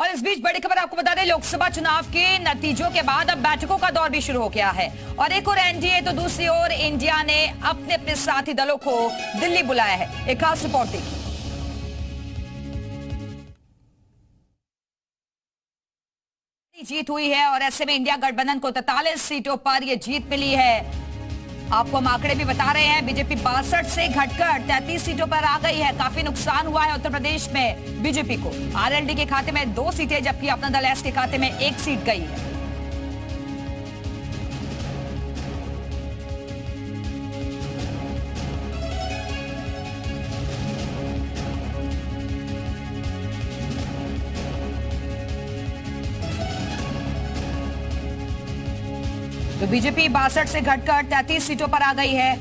और इस बीच बड़ी खबर आपको बता दें, लोकसभा चुनाव के नतीजों के बाद अब बैठकों का दौर भी शुरू हो गया है और एक और एनडीए तो दूसरी ओर इंडिया ने अपने अपने साथी दलों को दिल्ली बुलाया है। एक खास रिपोर्ट देखिए। जीत हुई है और ऐसे में इंडिया गठबंधन को 43 सीटों पर यह जीत मिली है। आपको हम आंकड़े भी बता रहे हैं, बीजेपी 62 से घटकर 33 सीटों पर आ गई है। काफी नुकसान हुआ है उत्तर प्रदेश में बीजेपी को। आरएलडी के खाते में 2 सीटें जबकि अपना दल एस के खाते में 1 सीट गई है। तो बीजेपी 62 से घटकर 33 सीटों पर आ गई है।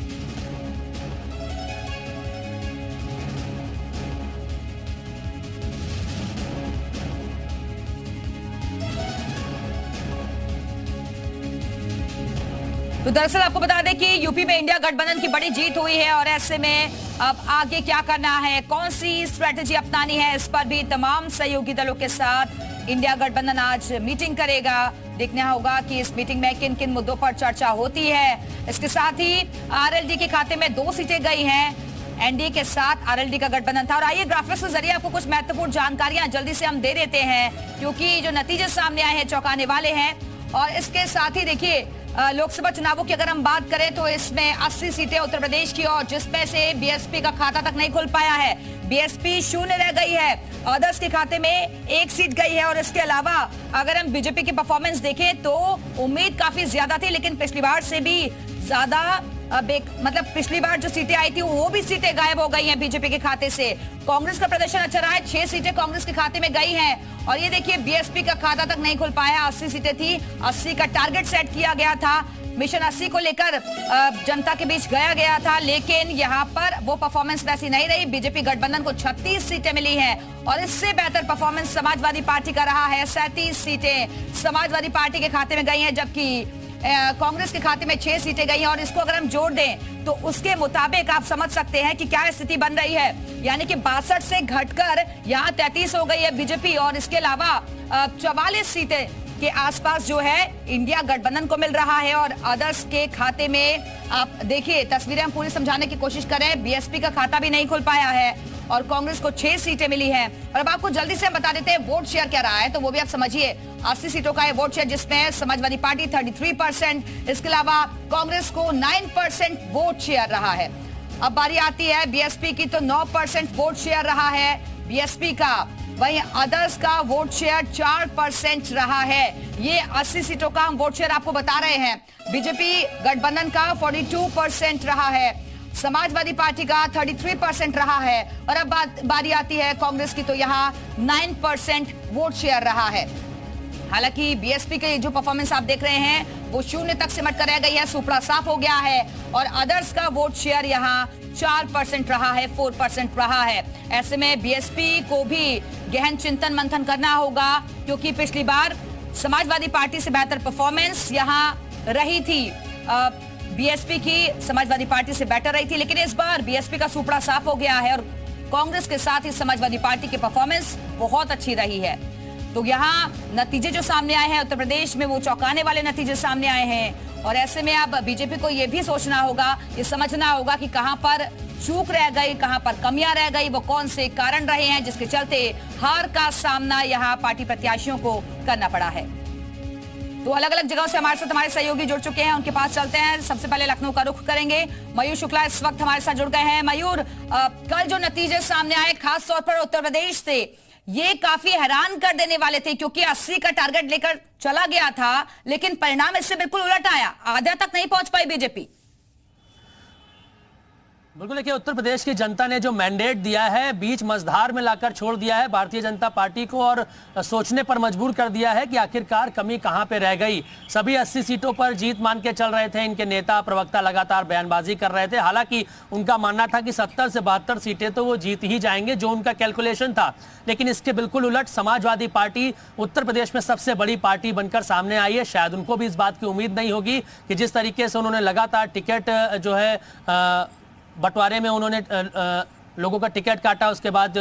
तो दरअसल आपको बता दें कि यूपी में इंडिया गठबंधन की बड़ी जीत हुई है और ऐसे में अब आगे क्या करना है, कौन सी स्ट्रेटेजी अपनानी है, इस पर भी तमाम सहयोगी दलों के साथ इंडिया गठबंधन आज मीटिंग करेगा। देखना होगा कि इस मीटिंग में किन किन मुद्दों पर चर्चा होती है। इसके साथ ही आरएलडी के खाते में 2 सीटें गई हैं। एनडीए के साथ आरएलडी का गठबंधन था। और आइए ग्राफिक्स के जरिए आपको कुछ महत्वपूर्ण जानकारियां जल्दी से हम दे देते हैं, क्योंकि जो नतीजे सामने आए हैं चौंकाने वाले हैं। और इसके साथ ही देखिए, लोकसभा चुनावों की अगर हम बात करें तो इसमें 80 सीटें उत्तर प्रदेश की और जिसमें से बीएसपी का खाता तक नहीं खुल पाया है। बीएसपी 0 रह गई है, अदर्स के खाते में 1 सीट गई है। और इसके अलावा अगर हम बीजेपी की परफॉर्मेंस देखें तो उम्मीद काफी ज्यादा थी, लेकिन पिछली बार से भी ज्यादा मतलब पिछली बार जो सीटें आई थी वो भी सीटें गायब हो गई हैं बीजेपी के खाते से। कांग्रेस का प्रदर्शन अच्छा रहा है, 6 सीटें कांग्रेस के खाते में गई हैं। और ये देखिए, बीएसपी का खाता तक नहीं खुल पाया। 80 सीटें थी, 80 का टारगेट सेट किया गया था। मिशन 80 को लेकर जनता के बीच गया था, लेकिन यहाँ पर वो परफॉर्मेंस वैसी नहीं रही। बीजेपी गठबंधन को 36 सीटें मिली हैं और इससे बेहतर परफॉर्मेंस समाजवादी पार्टी का रहा है। 37 सीटें समाजवादी पार्टी के खाते में गई हैं, जबकि कांग्रेस के खाते में 6 सीटें गई हैं। और इसको अगर हम जोड़ दें तो उसके मुताबिक आप समझ सकते हैं कि क्या स्थिति बन रही है। यानी कि 62 से घटकर यहाँ 33 हो गई है बीजेपी और इसके अलावा 44 सीटें के आसपास जो है इंडिया गठबंधन को मिल रहा है। और अदर्स के खाते में आप देखिए, तस्वीरें हम पूरी समझाने की कोशिश करें। बीएसपी का खाता भी नहीं खुल पाया है और कांग्रेस को 6 सीटें मिली हैं। और अब आपको जल्दी से हम बता देते हैं वोट शेयर क्या रहा है, तो वो भी आप समझिए। 80 सीटों का है वोट शेयर, जिसमें समाजवादी पार्टी 33%, इसके अलावा कांग्रेस को 9% वोट शेयर रहा है। अब बारी आती है बीएसपी की, तो 9% वोट शेयर रहा है बीएसपी का। वहीं अदर्स का वोट शेयर 4% रहा है। ये 80 सीटों का हम वोट शेयर आपको बता रहे हैं। बीजेपी गठबंधन का 42% रहा है, समाजवादी पार्टी का 33% रहा है। और अब बारी आती है कांग्रेस की, तो यहाँ 9% वोट शेयर रहा है। हालांकि बीएसपी के जो परफॉर्मेंस आप देख रहे हैं वो 0 तक सिमट कर रह गई है, सुपड़ा साफ हो गया है। और अदर्स का वोट शेयर यहाँ 4% रहा है, 4% रहा है। ऐसे में बीएसपी को भी गहन चिंतन मंथन करना होगा, क्योंकि पिछली बार समाजवादी पार्टी से बेहतर परफॉर्मेंस यहाँ रही थी। बीएसपी की समाजवादी पार्टी से बेटर रही थी, लेकिन इस बार बीएसपी का सुपड़ा साफ हो गया है और कांग्रेस के साथ ही समाजवादी पार्टी की परफॉर्मेंस बहुत अच्छी रही है। तो यहाँ नतीजे जो सामने आए हैं उत्तर प्रदेश में, वो चौंकाने वाले नतीजे सामने आए हैं। और ऐसे में अब बीजेपी को ये भी सोचना होगा, ये समझना होगा कि कहां पर चूक रह गई, कहां पर कमियां रह गई, वो कौन से कारण रहे हैं जिसके चलते हार का सामना यहाँ पार्टी प्रत्याशियों को करना पड़ा है। तो अलग अलग जगहों से हमारे साथ हमारे सहयोगी जुड़ चुके हैं, उनके पास चलते हैं। सबसे पहले लखनऊ का रुख करेंगे। मयूर शुक्ला इस वक्त हमारे साथ जुड़ गए हैं। मयूर, कल जो नतीजे सामने आए खास तौर पर उत्तर प्रदेश से, ये काफी हैरान कर देने वाले थे, क्योंकि 80 का टारगेट लेकर चला गया था, लेकिन परिणाम इससे बिल्कुल उलट आया। आधा तक नहीं पहुंच पाई बीजेपी। बिल्कुल, देखिए, उत्तर प्रदेश की जनता ने जो मैंडेट दिया है बीच मझधार में लाकर छोड़ दिया है भारतीय जनता पार्टी को और सोचने पर मजबूर कर दिया है कि आखिरकार कमी कहां पे रह गई। सभी 80 सीटों पर जीत मान के चल रहे थे, इनके नेता प्रवक्ता लगातार बयानबाजी कर रहे थे। हालांकि उनका मानना था कि 70 से 72 सीटें तो वो जीत ही जाएंगे, जो उनका कैलकुलेशन था। लेकिन इसके बिल्कुल उलट समाजवादी पार्टी उत्तर प्रदेश में सबसे बड़ी पार्टी बनकर सामने आई है। शायद उनको भी इस बात की उम्मीद नहीं होगी कि जिस तरीके से उन्होंने लगातार टिकट जो है बंटवारे में उन्होंने लोगों का टिकट काटा, उसके बाद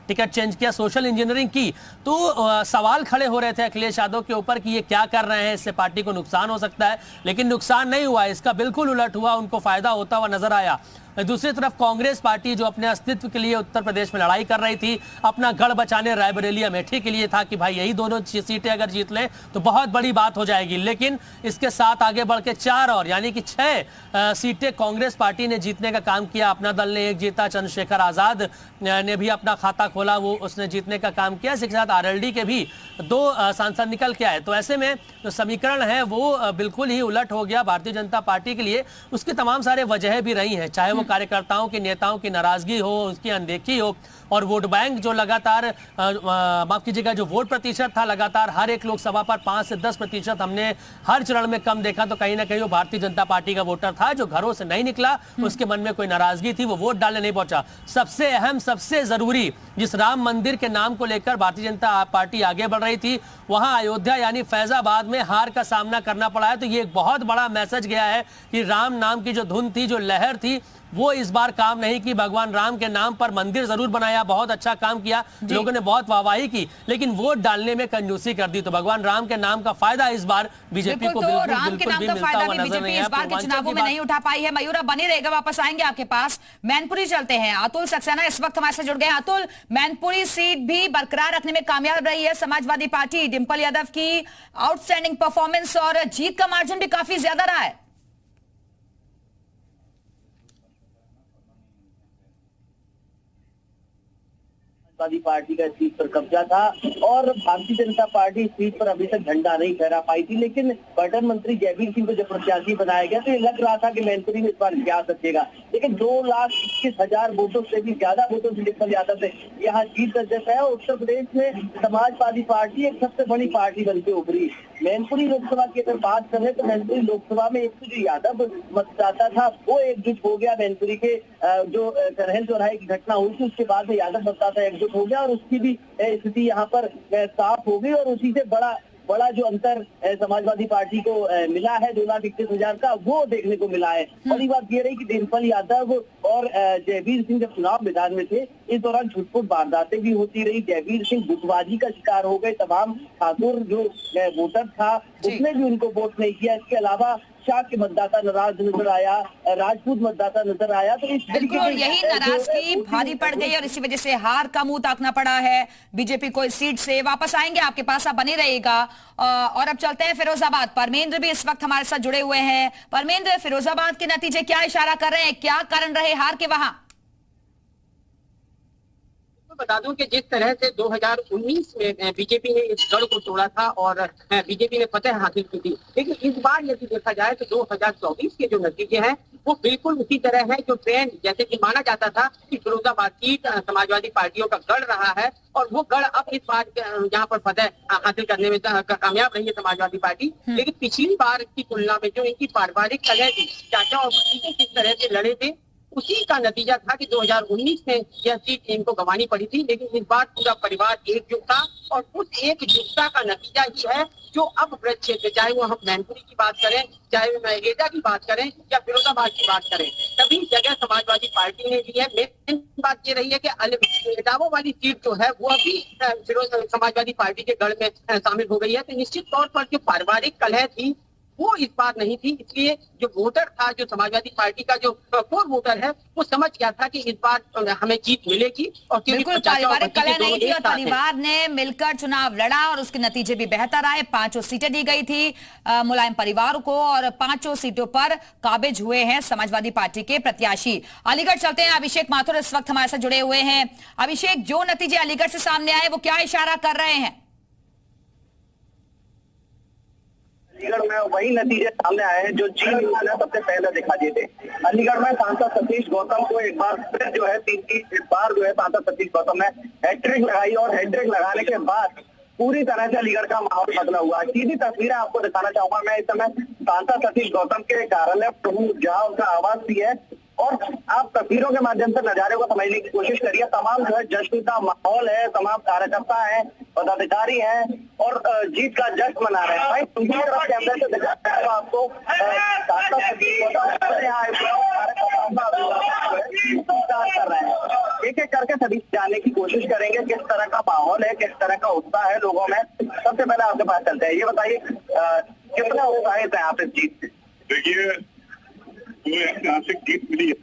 टिकट चेंज किया, सोशल इंजीनियरिंग की, तो सवाल खड़े हो रहे थे अखिलेश यादव के ऊपर कि ये क्या कर रहे हैं, इससे पार्टी को नुकसान हो सकता है। लेकिन नुकसान नहीं हुआ, इसका बिल्कुल उलट हुआ, उनको फायदा होता हुआ नजर आया। दूसरी तरफ कांग्रेस पार्टी जो अपने अस्तित्व के लिए उत्तर प्रदेश में लड़ाई कर रही थी, अपना गढ़ बचाने रायबरेली अमेठी के लिए था कि भाई यही दोनों सीटें अगर जीत ले तो बहुत बड़ी बात हो जाएगी। लेकिन इसके साथ आगे बढ़ के 4 और यानी कि 6 सीटें कांग्रेस पार्टी ने जीतने का काम किया। अपना दल ने 1 जीता, चंद्रशेखर आजाद ने भी अपना खाता खोला, वो उसने जीतने का काम किया। इसके साथ आरएलडी के भी 2 सांसद निकल के आए। तो ऐसे में जो समीकरण है वो बिल्कुल ही उलट हो गया भारतीय जनता पार्टी के लिए। उसकी तमाम सारे वजहें भी रही हैं, चाहे वो कार्यकर्ताओं की, नेताओं की नाराजगी हो, उसकी अनदेखी हो, और वोट बैंक जो लगातार माफ कीजिएगा जो वोट प्रतिशत था लगातार हर एक लोकसभा पर 5 से 10% हमने हर चरण में कम देखा। तो कहीं ना कहीं वो भारतीय जनता पार्टी का वोटर था जो घरों से नहीं निकला, उसके मन में कोई नाराजगी थी, वो वोट डालने नहीं पहुंचा। सबसे अहम, सबसे जरूरी, जिस राम मंदिर के नाम को लेकर भारतीय जनता पार्टी आगे बढ़ रही थी, वहां अयोध्या यानी फैजाबाद में हार का सामना करना पड़ा है। तो ये एक बहुत बड़ा मैसेज गया है कि राम नाम की जो धुन थी, जो लहर थी, वो इस बार काम नहीं की। भगवान राम के नाम पर मंदिर जरूर बनाया, बहुत अच्छा काम किया, लोगों ने बहुत वाहवाही की, लेकिन वोट डालने में कंजूसी कर दी। तो भगवान राम के नाम का फायदा इस बार बीजेपी को बिल्कुल राम के नाम का फायदा भी बीजेपी इस बार के चुनावों में नहीं उठा पाई है। मयूरा बनी रहेगा, वापस आएंगे आपके पास। मैनपुरी चलते हैं, अतुल सक्सेना इस वक्त हमारे से जुड़ गए हैं। अतुल, मैनपुरी सीट भी बरकरार रखने में कामयाब रही है समाजवादी पार्टी। डिंपल यादव की आउटस्टैंडिंग परफॉर्मेंस और जीत का मार्जिन भी काफी ज्यादा रहा है। समाजवादी पार्टी का इस सीट पर कब्जा था और भारतीय जनता पार्टी इस सीट पर अभी तक झंडा नहीं फहरा पाई थी। लेकिन पर्यटन मंत्री जयवीर सिंह को जब प्रत्याशी बनाया गया तो ये लग रहा था कि मैनपुरी में इस बार इतिहास रचेगा। लेकिन 2,21,000 वोटों से भी ज्यादा वोटों से डिंपल यादव ने यहाँ जीत दर्ज है। उत्तर प्रदेश में समाजवादी पार्टी एक सबसे बड़ी पार्टी बनकर उभरी। मैनपुरी लोकसभा की अगर बात करें तो मैनपुरी लोकसभा में एक जो यादव मतदाता था वो एकजुट हो गया। मैनपुरी के जो करहल चौराहे की घटना हुई थी उसके बाद में यादव मतदाता एकजुट हो गया और उसकी भी स्थिति यहाँ पर साफ हो गई और उसी से बड़ा जो अंतर समाजवादी पार्टी को मिला है 2,21,000 का, वो देखने को मिला है। बड़ी बात ये रही कि डिंपल यादव और जयवीर सिंह जब चुनाव मैदान में थे इस दौरान छुटपुट वारदातें भी होती रही। जयवीर सिंह गुटबाजी का शिकार हो गए। तमाम ठाकुर जो वोटर था उसने भी उनको वोट नहीं किया। इसके अलावा शाह के मतदाता नाराज नजर आया, राजपूत मतदाता नजर आया। तो इस बिल्कुल यही नाराजगी भारी पड़ गई और इसी वजह से हार का मुंह ताकना पड़ा है बीजेपी को इस सीट से। वापस आएंगे आपके पास, आप बने रहिएगा। और अब चलते हैं फिरोजाबाद। परमेंद्र भी इस वक्त हमारे साथ जुड़े हुए हैं। परमेंद्र, फिरोजाबाद के नतीजे क्या इशारा कर रहे हैं, क्या कारण रहे हार के वहां? बता दूं कि जिस तरह से 2019 में बीजेपी ने इस गढ़ को तोड़ा था और बीजेपी ने फतह हासिल की थी, लेकिन इस बार यदि देखा जाए तो 2024 के जो नतीजे हैं वो बिल्कुल उसी तरह है जो ट्रेंड जैसे कि माना जाता था कि फिरोजाबाद सीट समाजवादी पार्टियों का गढ़ रहा है और वो गढ़ अब इस बार यहाँ पर फतह हासिल करने में कामयाब रही है समाजवादी पार्टी। लेकिन पिछली बार की तुलना में जो इनकी पारिवारिक कलह थी, चाचा और भतीजे किस तरह से लड़े थे, उसी का नतीजा था कि 2019 में यह सीट इनको गंवानी पड़ी थी। लेकिन इस बार पूरा परिवार एकजुट था और उस एकजुटता का नतीजा ही है जो अब ब्रज क्षेत्र, चाहे वो हम मैनपुरी की बात करें, चाहे वो एटा की बात करें या फिरोजाबाद की बात करें, सभी जगह समाजवादी पार्टी ने ली है। मेन बात ये रही है कि एटावा वाली सीट जो है वो अभी समाजवादी पार्टी के गढ़ में शामिल हो गई है। तो निश्चित तौर पर जो पारिवारिक कलह थी वो इस बार नहीं थी, इसलिए जो वोटर था, जो समाजवादी पार्टी का जो कोर वोटर है, वो समझ गया था कि इस बार हमें जीत मिलेगी। और बिल्कुल पारिवारिक कलह नहीं थी और परिवार ने मिलकर चुनाव लड़ा और उसके नतीजे भी बेहतर आए। 5 सीटें दी गई थी मुलायम परिवार को और 5 सीटों पर काबिज हुए हैं समाजवादी पार्टी के प्रत्याशी। अलीगढ़ चलते हैं, अभिषेक माथुर इस वक्त हमारे साथ जुड़े हुए हैं। अभिषेक, जो नतीजे अलीगढ़ से सामने आए वो क्या इशारा कर रहे हैं? अलीगढ़ में वही नतीजे सामने आए हैं जो चीन ने सबसे पहले दिखा दिए थे। अलीगढ़ में सांसद सतीश गौतम को एक बार फिर जो है तीसरी बार जो है सांसद सतीश गौतम ने हैट्रिक लगाई और हैट्रिक लगाने के बाद पूरी तरह से अलीगढ़ का माहौल बदला हुआ है। सीधी तस्वीरें आपको दिखाना चाहूंगा मैं इस समय सांसद सतीश गौतम के कार्यालय जहाँ उनका आवास भी है और आप तस्वीरों के माध्यम से नजारे को समझने की कोशिश करिए। तमाम जो है जश्न का माहौल है, तमाम कार्यकर्ता हैं, पदाधिकारी हैं और जीत का जश्न मना रहे हैं। भाई दूसरी तरफ कैमरे से दिखाते हैं आपको कर रहे हैं एक एक करके सभी जानने की कोशिश करेंगे किस तरह का माहौल है, किस तरह का उत्साह है लोगों में। सबसे पहले आपके पास चलते हैं, ये बताइए कितना उत्साहित है आप इस जीत से? देखिए, जो ऐतिहासिक जीत मिली है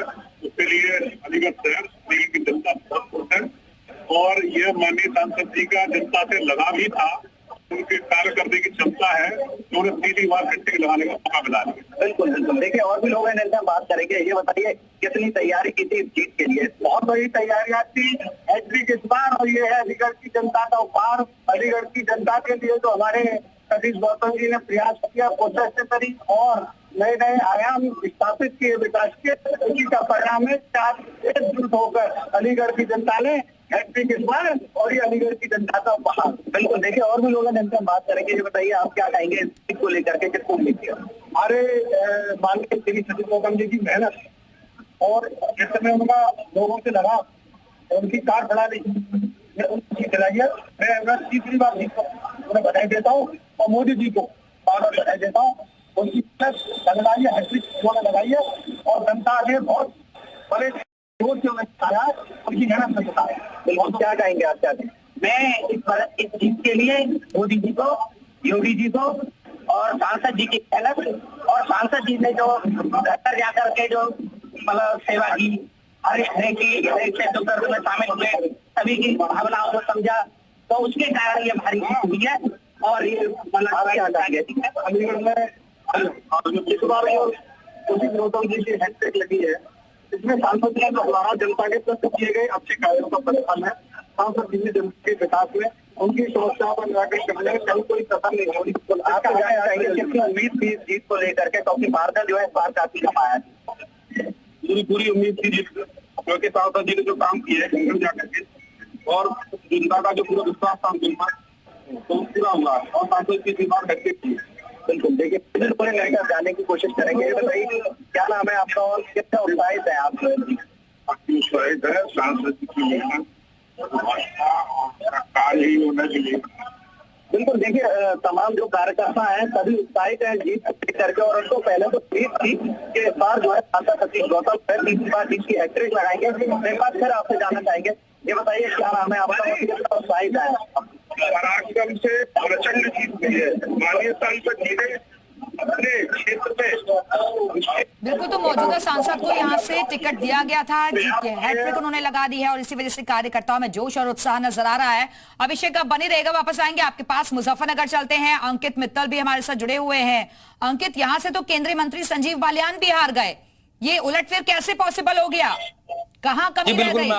उसके लिए अलीगढ़ शहर, अलीगढ़ की जनता बहुत खुश है और यह माननीय सांसद जी का जनता से लगाव ही था, उनके कार्य करने की क्षमता है, जो उन्हें तीसरी बार हैट्रिक लगाने का मौका मिला है। बिल्कुल बिल्कुल। देखिए और भी लोग हैं जिनसे हम बात करेंगे, ये बताइए कितनी तैयारी की थी इस जीत के लिए? बहुत बड़ी तैयारियां थी हैट्रिक इस बार, और ये है अलीगढ़ की जनता का उपहार। अलीगढ़ की जनता के लिए तो हमारे सतीश गौतम जी ने प्रयास किया, कोशिश से करी और नए नए आयाम स्थापित किए विकास के, इसी का परिणाम है एकजुट होकर अलीगढ़ की जनता ने हैट्रिक इस बार और ये अलीगढ़ की जनता का उपहार। बिल्कुल। देखिए और भी लोग हैं जिनसे हम बात करेंगे, ये बताइए आप क्या कहेंगे इस जीत को लेकर के, किसको उम्मीद किया? हमारे माननीय श्री सतीश गौतम जी की मेहनत और जिस समय उनका लोगों से लगा, उनकी कार बढ़ा दी, उनकी चलाइए। मैं अगर तीसरी बार जीत को उन्हें बधाई देता हूँ और मोदी जी को बार बार बधाई देता हूँ। उनकी लगाइए, हैट्रिक उन्होंने लगाई है और जनता आगे बहुत बड़े जोर से उन्हें उनकी मेहनत से बताया। बिल्कुल। क्या कहेंगे आप? क्या कहेंगे? मैं इस जीत के लिए मोदी जी को, योगी जी को और सांसद जी की मेहनत और सांसद जी ने जो घर जाकर के जो मतलब सेवा की, हर एक क्षेत्र में शामिल हुए, सभी की भावनाओं को समझा, तो उसके कारण ये भारी जीत हुई है। और ये मतलब अलीगढ़ में इस बार सतीश गौतम जी की हैट्रिक लगी है, इसमें सांसद जी द्वारा जनता के प्रति किए गए अच्छे कार्यों का परिणाम है। सांसद जी ने जनता के विकास में उनकी समस्याओं पर निराकरण करने में कहीं कोई कसर नहीं छोड़ी। आप क्या कहेंगे, कितनी उम्मीद थी इस जीत को लेकर के? क्योंकि मार्जिन जो है इस बार काफी कम आया है। पूरी उम्मीद थी जीत, क्योंकि सांसद जी ने जो काम किए है जाकर के और जनता का जो पूरा विश्वास था उनके ऊपर, तो पूरा हुआ और सांसद जी बार हैट्रिक की। बिल्कुल। देखिए पूरे लेकर जाने की कोशिश करेंगे। ये बताइए क्या नाम है आपका और कितना उत्साहित है आप? उत्साहित है सांसद जी की मेहनत, कार्य ही होना चाहिए। बिल्कुल। देखिए तमाम जो कार्यकर्ता हैं सभी उत्साहित हैं जीत करके, और उनको पहले तो जीत थी कि इस बार जो है सांसद सतीश गौतम तीसरी बार जीत की हैट्रिक लगाएंगे। एक बार फिर आपसे जानना चाहेंगे, ये बताइए क्या नाम है आपका, कितना उत्साहित है? पराक्रम से प्रचंड जीत हुई है। माननीय सांसद जी ने अपने क्षेत्र में बिल्कुल, तो मौजूदा सांसद को यहाँ से टिकट दिया गया था, जीत के हैट्रिक उन्होंने लगा दी है और इसी वजह से कार्यकर्ताओं में जोश और उत्साह नजर आ रहा है। अभिषेक अब बनी रहेगा, वापस आएंगे आपके पास, मुजफ्फरनगर चलते हैं। अंकित मित्तल भी हमारे साथ जुड़े हुए हैं। अंकित, यहाँ से तो केंद्रीय मंत्री संजीव बालियान भी हार गए, ये उलटफेर कैसे पॉसिबल हो गया? कहाँ कमी रह गई?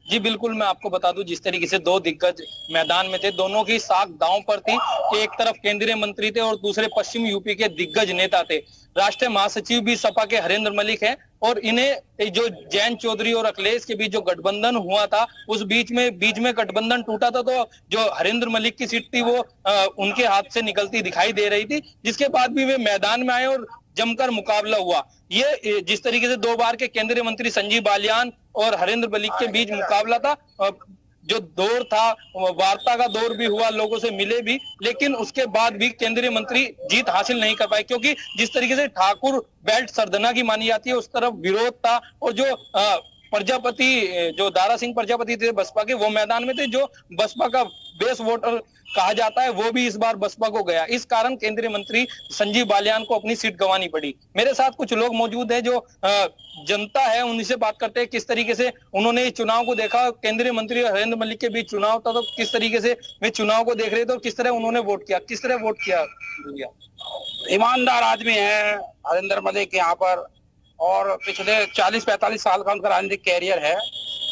जी बिल्कुल, मैं आपको बता दूं, जिस तरीके से दो दिग्गज मैदान में थे, दोनों की साख दांव पर थी कि एक तरफ केंद्रीय मंत्री थे और दूसरे पश्चिम यूपी के दिग्गज नेता थे। राष्ट्रीय महासचिव भी सपा के हरेंद्र मलिक हैं और इन्हें जो जैन चौधरी और अखिलेश के बीच जो गठबंधन हुआ था, उस बीच में गठबंधन टूटा था, तो जो हरेंद्र मलिक की सीट थी वो उनके हाथ से निकलती दिखाई दे रही थी, जिसके बाद भी वे मैदान में आए और जमकर मुकाबला हुआ। ये जिस तरीके से 2 बार के केंद्रीय मंत्री संजीव बालियान और हरेंद्र मलिक के बीच मुकाबला था, जो दौर था वार्ता का दौर भी हुआ, लोगों से मिले भी, लेकिन उसके बाद भी केंद्रीय मंत्री जीत हासिल नहीं कर पाए, क्योंकि जिस तरीके से ठाकुर बेल्ट सरदना की मानी जाती है उस तरफ विरोध था और जो प्रजापति, जो दारा सिंह प्रजापति थे बसपा के, वो मैदान में थे, जो बसपा का बेस वोटर कहा जाता है, वो भी इस बार बसपा को गया। इस कारण केंद्रीय मंत्री संजीव बालियान को अपनी सीट गंवानी पड़ी। मेरे साथ कुछ लोग मौजूद हैं जो जनता है, उनसे बात करते हैं किस तरीके से उन्होंने इस चुनाव को देखा। केंद्रीय मंत्री और हरेंद्र मलिक के बीच चुनाव था, तो किस तरीके से वे चुनाव को देख रहे थे और किस तरह उन्होंने वोट किया, किस तरह वोट किया? ईमानदार आदमी है हरेंद्र मलिक यहाँ पर, और पिछले 40-45 साल का उनका राजनीतिक कैरियर है,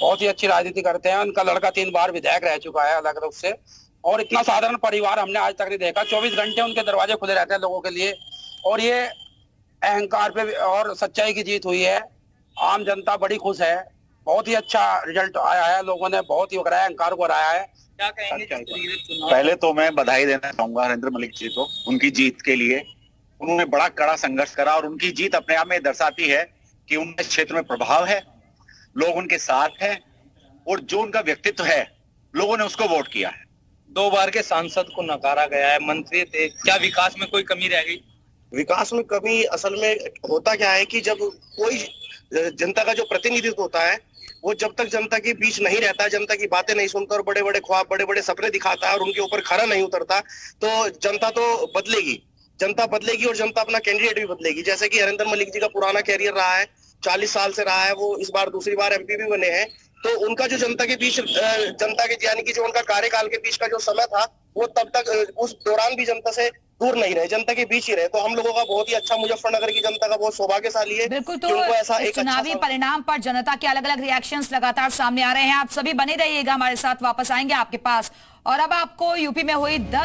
बहुत ही अच्छी राजनीति करते हैं। उनका लड़का 3 बार विधायक रह चुका है अलग रूप से, और इतना साधारण परिवार हमने आज तक नहीं देखा। 24 घंटे उनके दरवाजे खुले रहते हैं लोगों के लिए, और ये अहंकार पे और सच्चाई की जीत हुई है। आम जनता बड़ी खुश है, बहुत ही अच्छा रिजल्ट आया है, लोगों ने बहुत ही अहंकार को हराया है। क्या कहेंगे? पहले तो मैं बधाई देना चाहूंगा हरेंद्र मलिक जी को उनकी जीत के लिए। उन्होंने बड़ा कड़ा संघर्ष करा और उनकी जीत अपने आप में दर्शाती है कि उनके क्षेत्र में प्रभाव है, लोग उनके साथ हैं, और जो उनका व्यक्तित्व है लोगों ने उसको वोट किया है। 2 बार के सांसद को नकारा गया है, मंत्री थे, क्या विकास में कोई कमी रह गई? विकास में कमी असल में होता क्या है कि जब कोई जनता का जो प्रतिनिधित्व होता है वो जब तक जनता के बीच नहीं रहता, जनता की बातें नहीं सुनता और बड़े बड़े ख्वाब, बड़े बड़े सपने दिखाता है और उनके ऊपर खरा नहीं उतरता, तो जनता तो बदलेगी, जनता बदलेगी और जनता अपना कैंडिडेट भी बदलेगी। जैसे कि हरिंदर मलिक जी का पुराना कैरियर रहा है, 40 साल से रहा है, वो इस बार दूसरी बार एमपी भी बने हैं, तो उनका जो जनता के बीच, जनता के यानी कि जो उनका कार्यकाल के बीच का जो समय था, वो तब तक उस दौरान भी जनता से दूर नहीं रहे, जनता के बीच ही रहे। तो हम लोगों का बहुत ही अच्छा, मुजफ्फरनगर की जनता का बहुत सौभाग्यशाली है। बिल्कुल, तो उनको ऐसा इस एक चुनावी अच्छा परिणाम पर जनता के अलग अलग रिएक्शंस लगातार सामने आ रहे हैं। आप सभी बने रहिएगा, हमारे साथ वापस आएंगे आपके पास। और अब आपको यूपी में हुई 10